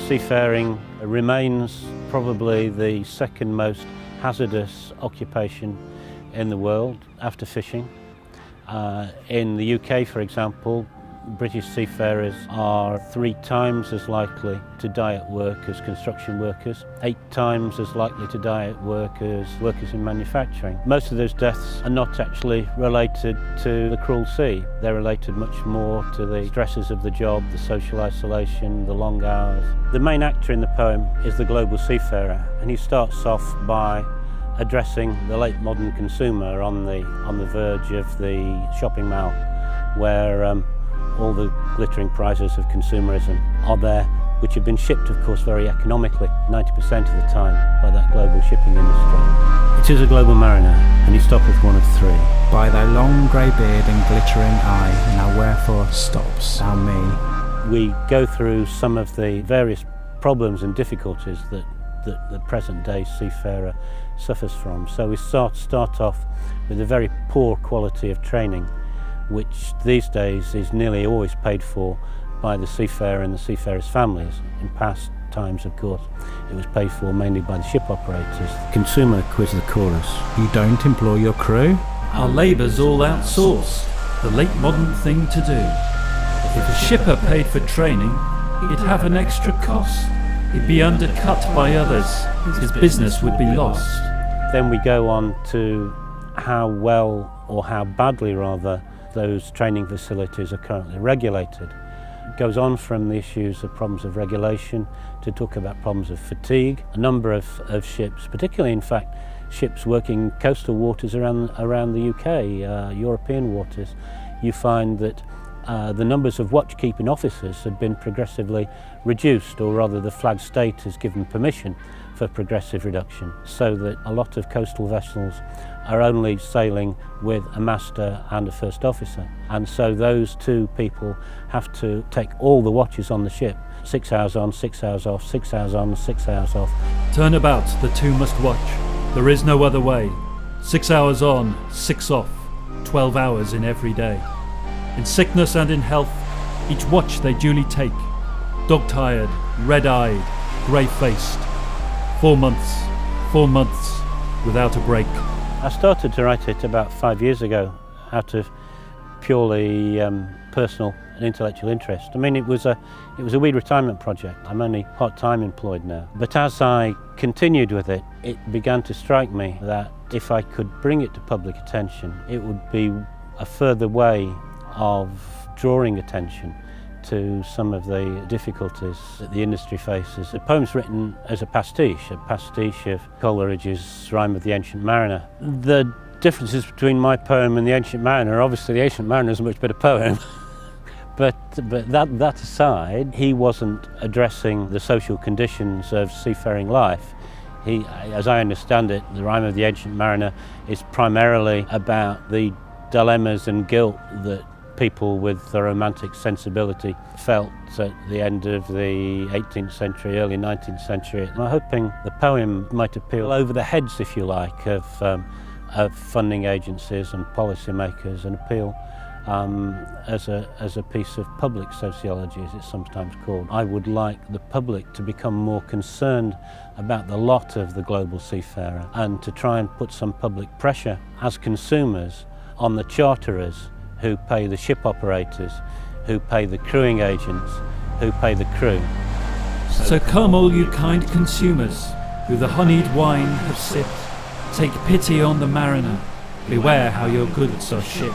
Seafaring remains probably the second most hazardous occupation in the world after fishing. In the UK, for example, British seafarers are 3 times as likely to die at work as construction workers, 8 times as likely to die at work as workers in manufacturing. Most of those deaths are not actually related to the cruel sea. They're related much more to the stresses of the job, the social isolation, the long hours. The main actor in the poem is the global seafarer, and he starts off by addressing the late modern consumer on the verge of the shopping mall, where all the glittering prizes of consumerism are there, which have been shipped, of course, very economically, 90% of the time, by that global shipping industry. It is a global mariner, and he stoppeth one of 3. By thy long grey beard and glittering eye, now wherefore stops thou me? We go through some of the various problems and difficulties that the present-day seafarer suffers from. So we start off with a very poor quality of training, which these days is nearly always paid for by the seafarer and the seafarers' families. In past times, of course, it was paid for mainly by the ship operators. Consumer quiz the chorus. You don't employ your crew? Our labour's all outsourced, the late modern thing to do. If a shipper paid for training, he'd have an extra cost. He'd be undercut by others. His business would be lost. Then we go on to how well, or how badly rather, those training facilities are currently regulated. It goes on from the issues of problems of regulation to talk about problems of fatigue. A number of ships, particularly in fact ships working coastal waters around the UK, European waters, you find that the numbers of watchkeeping officers have been progressively reduced, or rather the flag state has given permission for progressive reduction, so that a lot of coastal vessels are only sailing with a master and a first officer. And so those 2 people have to take all the watches on the ship, 6 hours on, 6 hours off, 6 hours on, 6 hours off. Turn about, the 2 must watch. There is no other way. 6 hours on, 6 off, 12 hours in every day. In sickness and in health, each watch they duly take. Dog-tired, red-eyed, grey-faced. 4 months, without a break. I started to write it about 5 years ago out of purely personal and intellectual interest. I mean, it was a wee retirement project. I'm only part-time employed now. But as I continued with it, it began to strike me that if I could bring it to public attention, it would be a further way of drawing attention to some of the difficulties that the industry faces. The poem's written as a pastiche of Coleridge's Rime of the Ancient Mariner. The differences between my poem and the Ancient Mariner, obviously the Ancient Mariner is a much better poem, but that aside, he wasn't addressing the social conditions of seafaring life. He, as I understand it, the Rime of the Ancient Mariner is primarily about the dilemmas and guilt that people with a romantic sensibility felt at the end of the 18th century, early 19th century. And I'm hoping the poem might appeal over the heads, if you like, of funding agencies and policymakers, and appeal as a piece of public sociology, as it's sometimes called. I would like the public to become more concerned about the lot of the global seafarer, and to try and put some public pressure as consumers on the charterers who pay the ship operators, who pay the crewing agents, who pay the crew. So come all you kind consumers, who the honeyed wine have sipped, take pity on the mariner, beware how your goods are shipped.